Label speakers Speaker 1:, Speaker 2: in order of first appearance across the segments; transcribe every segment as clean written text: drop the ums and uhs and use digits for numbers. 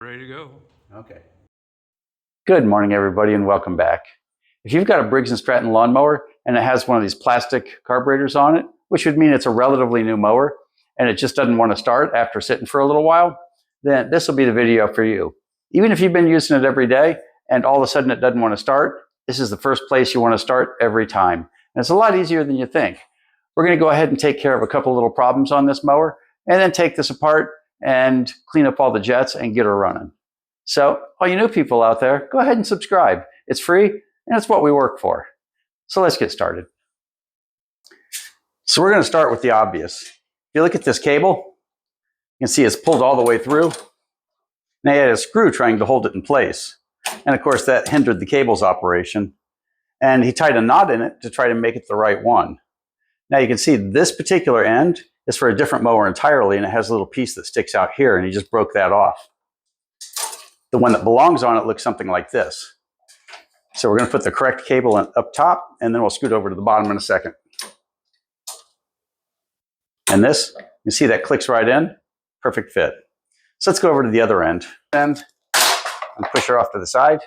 Speaker 1: Ready to go.
Speaker 2: Okay. Good morning, everybody, and welcome back. If you've got a Briggs & Stratton lawnmower and it has one of these plastic carburetors on it, which would mean it's a relatively new mower, and it just doesn't want to start after sitting for a little while, then this will be the video for you. Even if you've been using it every day and all of a sudden it doesn't want to start, this is the first place you want to start every time. And it's a lot easier than you think. We're going to go ahead and take care of a couple little problems on this mower, and then take this apart and clean up all the jets and get her running. So all you new people out there, go ahead and subscribe. It's free and it's what we work for. So let's get started. So we're going to start with the obvious. If you look at this cable, you can see it's pulled all the way through. Now you had a screw trying to hold it in place. And of course that hindered the cable's operation. And he tied a knot in it to try to make it the right one. Now you can see this particular end is for a different mower entirely, and it has a little piece that sticks out here, and he just broke that off. The one that belongs on it looks something like this. So we're going to put the correct cable up top, and then we'll scoot over to the bottom in a second. And this, you see that clicks right in, perfect fit. So let's go over to the other end and push her off to the side.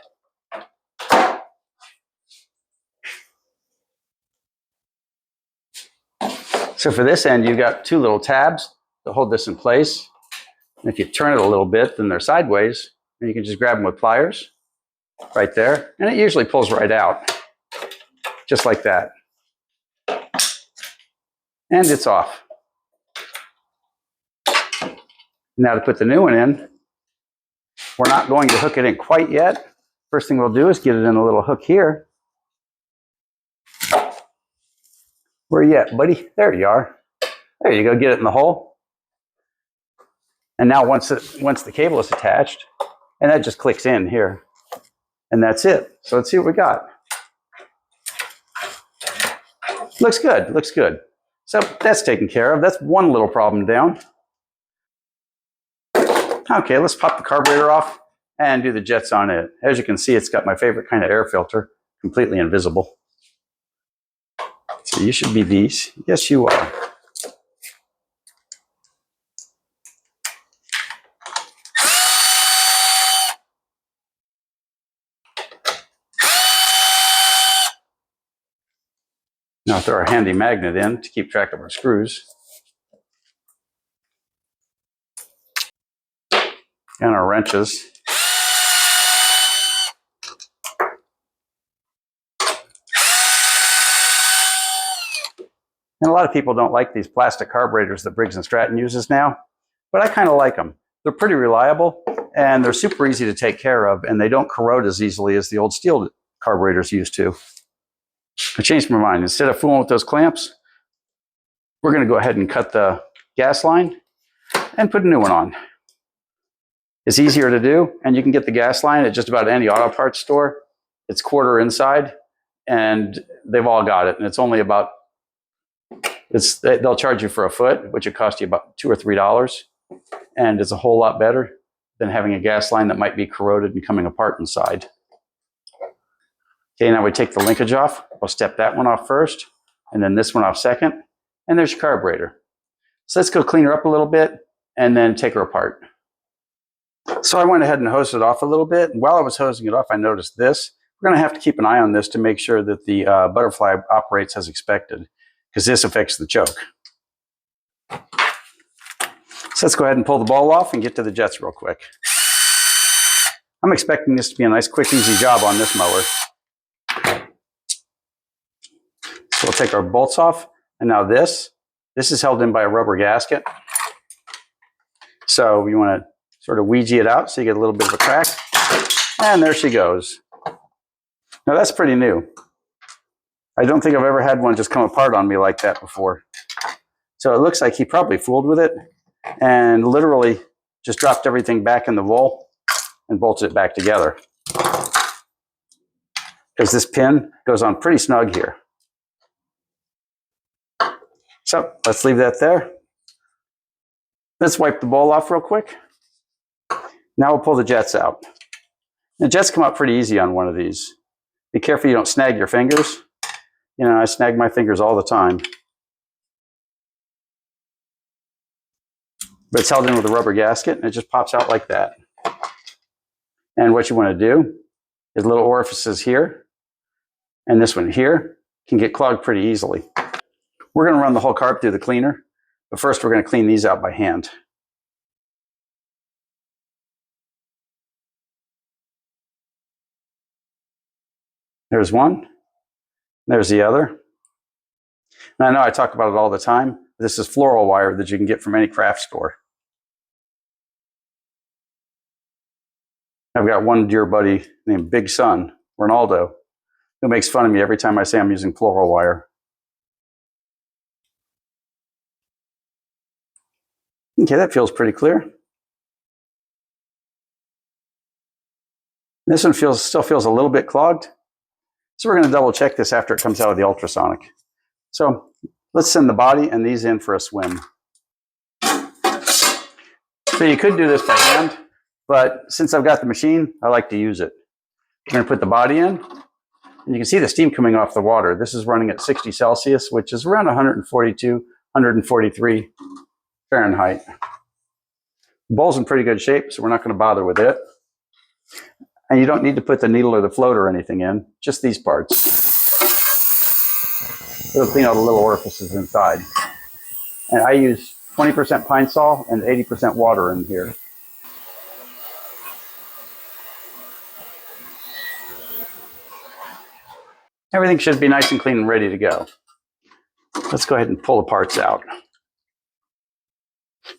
Speaker 2: So for this end, you've got two little tabs to hold this in place. And if you turn it a little bit, then they're sideways. And you can just grab them with pliers right there. And it usually pulls right out, just like that. And it's off. Now to put the new one in, we're not going to hook it in quite yet. First thing we'll do is get it in a little hook here. Where are you at, buddy? There you are. There you go, get it in the hole. And now once the cable is attached, and that just clicks in here. And that's it. So let's see what we got. Looks good, looks good. So that's taken care of. That's one little problem down. Okay, let's pop the carburetor off and do the jets on it. As you can see, it's got my favorite kind of air filter, completely invisible. So you should be these. Yes, you are. Now throw our handy magnet in to keep track of our screws. And our wrenches. And a lot of people don't like these plastic carburetors that Briggs & Stratton uses now, but I kind of like them. They're pretty reliable, and they're super easy to take care of, and they don't corrode as easily as the old steel carburetors used to. I changed my mind. Instead of fooling with those clamps, we're going to go ahead and cut the gas line and put a new one on. It's easier to do, and you can get the gas line at just about any auto parts store. It's quarter inside, and they've all got it, and it's only about they'll charge you for a foot, which it costs you about $2 or $3, and it's a whole lot better than having a gas line that might be corroded and coming apart inside. Okay, now we take the linkage off. We'll step that one off first, and then this one off second, and there's your carburetor. So let's go clean her up a little bit, and then take her apart. So I went ahead and hosed it off a little bit, and while I was hosing it off, I noticed this. We're going to have to keep an eye on this to make sure that the butterfly operates as expected, because this affects the choke. So let's go ahead and pull the ball off and get to the jets real quick. I'm expecting this to be a nice, quick, easy job on this mower. So we'll take our bolts off, and now this is held in by a rubber gasket. So you want to sort of Ouija it out so you get a little bit of a crack. And there she goes. Now that's pretty new. I don't think I've ever had one just come apart on me like that before. So it looks like he probably fooled with it and literally just dropped everything back in the bowl and bolted it back together. Because this pin goes on pretty snug here. So let's leave that there. Let's wipe the bowl off real quick. Now we'll pull the jets out. The jets come out pretty easy on one of these. Be careful you don't snag your fingers. You know, I snag my fingers all the time. But it's held in with a rubber gasket, and it just pops out like that. And what you want to do is little orifices here and this one here can get clogged pretty easily. We're going to run the whole carb through the cleaner, but first we're going to clean these out by hand. There's one. There's the other. And I know I talk about it all the time. This is floral wire that you can get from any craft store. I've got one dear buddy named Big Son, Ronaldo, who makes fun of me every time I say I'm using floral wire. Okay, that feels pretty clear. This one still feels a little bit clogged. So we're going to double check this after it comes out of the ultrasonic. So let's send the body and these in for a swim. So you could do this by hand, but since I've got the machine, I like to use it. I'm going to put the body in, and you can see the steam coming off the water. This is running at 60 Celsius, which is around 142, 143 Fahrenheit. The bowl's in pretty good shape, so we're not going to bother with it. And you don't need to put the needle or the float or anything in, just these parts. It'll clean all the little orifices inside. And I use 20% pine sol and 80% water in here. Everything should be nice and clean and ready to go. Let's go ahead and pull the parts out.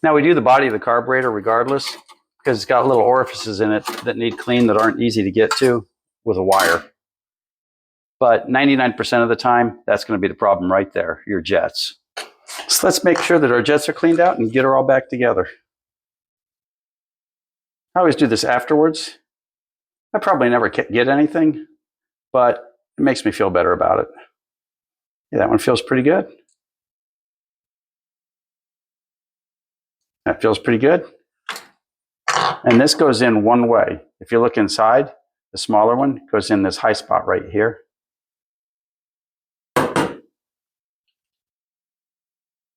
Speaker 2: Now we do the body of the carburetor regardless, because it's got little orifices in it that need clean that aren't easy to get to with a wire. But 99% of the time, that's going to be the problem right there, your jets. So let's make sure that our jets are cleaned out and get her all back together. I always do this afterwards. I probably never get anything, but it makes me feel better about it. Yeah, that one feels pretty good. That feels pretty good. And this goes in one way. If you look inside, the smaller one goes in this high spot right here.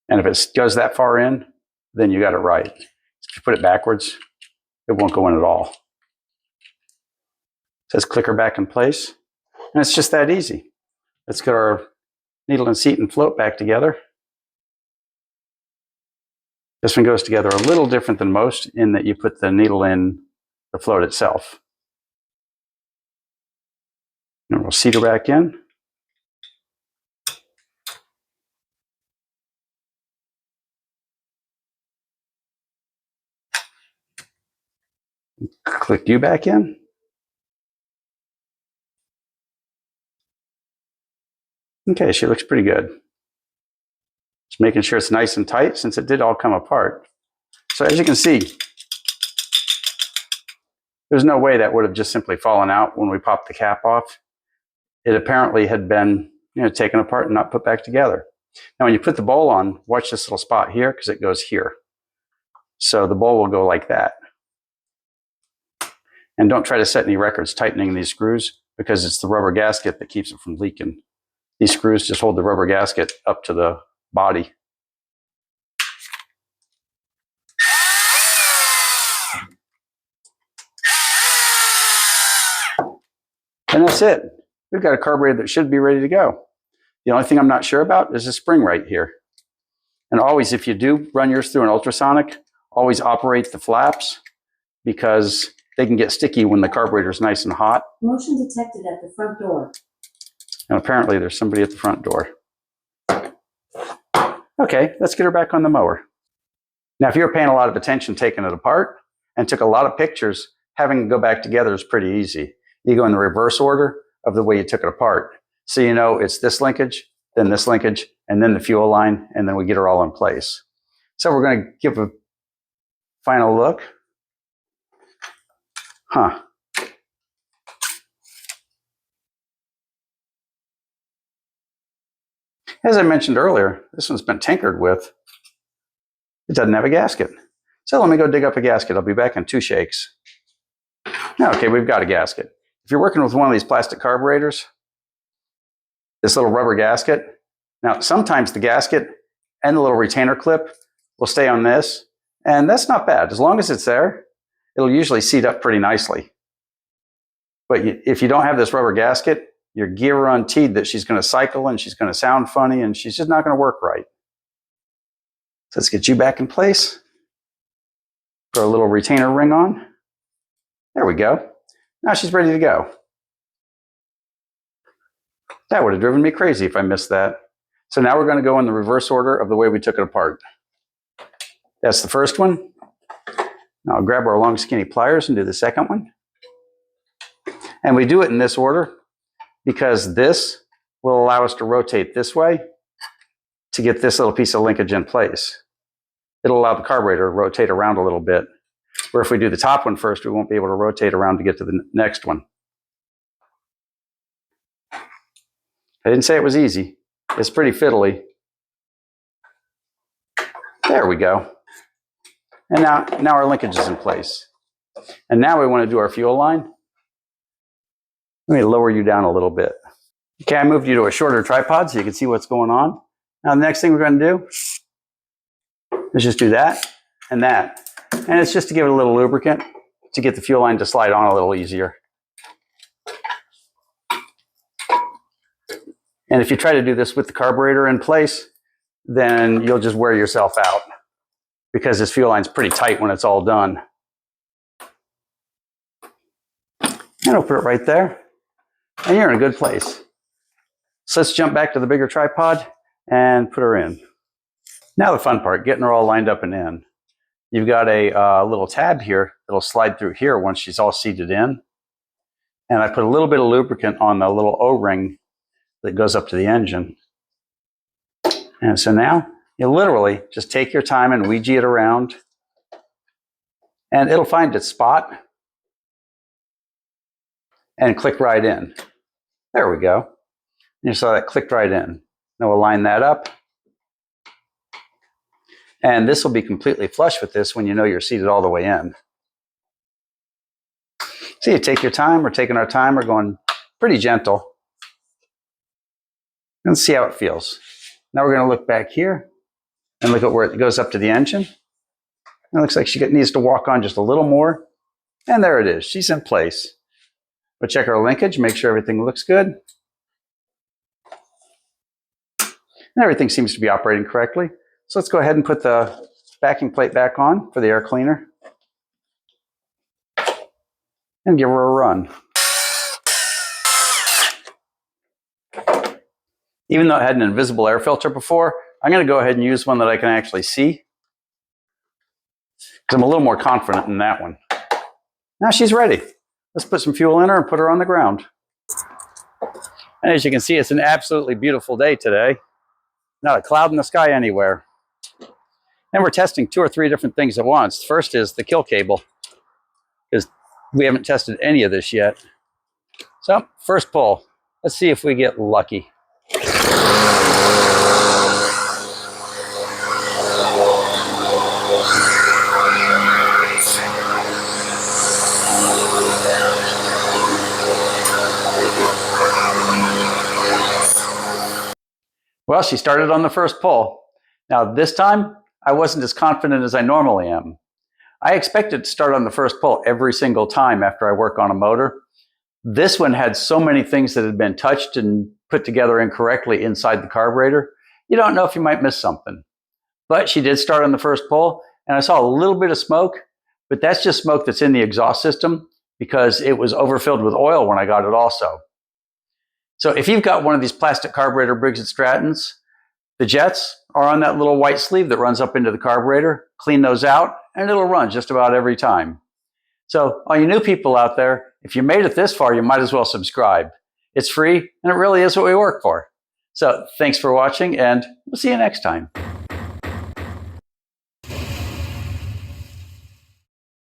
Speaker 2: And if it goes that far in, then you got it right. If you put it backwards, it won't go in at all. It says clicker back in place. And it's just that easy. Let's get our needle and seat and float back together. This one goes together a little different than most in that you put the needle in the float itself. And we'll seat her back in. Click you back in. Okay, she looks pretty good. Just making sure it's nice and tight since it did all come apart. So as you can see, there's no way that would have just simply fallen out when we popped the cap off. It apparently had been, taken apart and not put back together. Now when you put the bowl on, watch this little spot here because it goes here. So the bowl will go like that. And don't try to set any records tightening these screws because it's the rubber gasket that keeps it from leaking. These screws just hold the rubber gasket up to the body. And that's it. We've got a carburetor that should be ready to go. The only thing I'm not sure about is the spring right here. And always, if you do run yours through an ultrasonic, always operate the flaps because they can get sticky when the carburetor is nice and hot.
Speaker 1: Motion detected at the front door.
Speaker 2: And apparently there's somebody at the front door. Okay, let's get her back on the mower. Now, if you were paying a lot of attention taking it apart and took a lot of pictures, having it go back together is pretty easy. You go in the reverse order of the way you took it apart. So you know it's this linkage, then this linkage, and then the fuel line, and then we get her all in place. So we're going to give a final look. As I mentioned earlier, this one's been tinkered with. It doesn't have a gasket. So let me go dig up a gasket. I'll be back in 2 shakes. Okay, we've got a gasket. If you're working with one of these plastic carburetors, this little rubber gasket, now sometimes the gasket and the little retainer clip will stay on this, and that's not bad. As long as it's there, it'll usually seat up pretty nicely. But if you don't have this rubber gasket, your guaranteed that she's going to cycle and she's going to sound funny and she's just not going to work right. So let's get you back in place. Put a little retainer ring on. There we go. Now she's ready to go. That would have driven me crazy if I missed that. So now we're going to go in the reverse order of the way we took it apart. That's the first one. Now I'll grab our long skinny pliers and do the second one. And we do it in this order because this will allow us to rotate this way to get this little piece of linkage in place. It'll allow the carburetor to rotate around a little bit. Or if we do the top one first, we won't be able to rotate around to get to the next one. I didn't say it was easy. It's pretty fiddly. There we go. And now our linkage is in place. And now we want to do our fuel line. Let me lower you down a little bit. Okay, I moved you to a shorter tripod so you can see what's going on. Now the next thing we're going to do is just do that and that. And it's just to give it a little lubricant to get the fuel line to slide on a little easier. And if you try to do this with the carburetor in place, then you'll just wear yourself out because this fuel line's pretty tight when it's all done. And I'll put it right there. And you're in a good place. So let's jump back to the bigger tripod and put her in. Now the fun part, getting her all lined up and in. You've got a little tab here that'll slide through here once she's all seated in. And I put a little bit of lubricant on the little O-ring that goes up to the engine. And so now you literally just take your time and Ouija it around and it'll find its spot and click right in. There we go. You saw that clicked right in. Now we'll line that up. And this will be completely flush with this when you know you're seated all the way in. So you take your time, we're taking our time, we're going pretty gentle. And see how it feels. Now we're going to look back here and look at where it goes up to the engine. It looks like she needs to walk on just a little more. And there it is. She's in place. We'll check our linkage, make sure everything looks good. And everything seems to be operating correctly. So let's go ahead and put the backing plate back on for the air cleaner. And give her a run. Even though it had an invisible air filter before, I'm going to go ahead and use one that I can actually see. Because I'm a little more confident in that one. Now she's ready. Let's put some fuel in her and put her on the ground. And as you can see, it's an absolutely beautiful day today. Not a cloud in the sky anywhere. And we're testing 2 or 3 different things at once. First is the kill cable, because we haven't tested any of this yet. So, first pull. Let's see if we get lucky. Well, she started on the first pull. Now this time, I wasn't as confident as I normally am. I expected to start on the first pull every single time after I work on a motor. This one had so many things that had been touched and put together incorrectly inside the carburetor. You don't know if you might miss something. But she did start on the first pull, and I saw a little bit of smoke, but that's just smoke that's in the exhaust system because it was overfilled with oil when I got it also. So if you've got one of these plastic carburetor Briggs & Strattons, the jets are on that little white sleeve that runs up into the carburetor. Clean those out, and it'll run just about every time. So all you new people out there, if you made it this far, you might as well subscribe. It's free, and it really is what we work for. So thanks for watching, and we'll see you next time.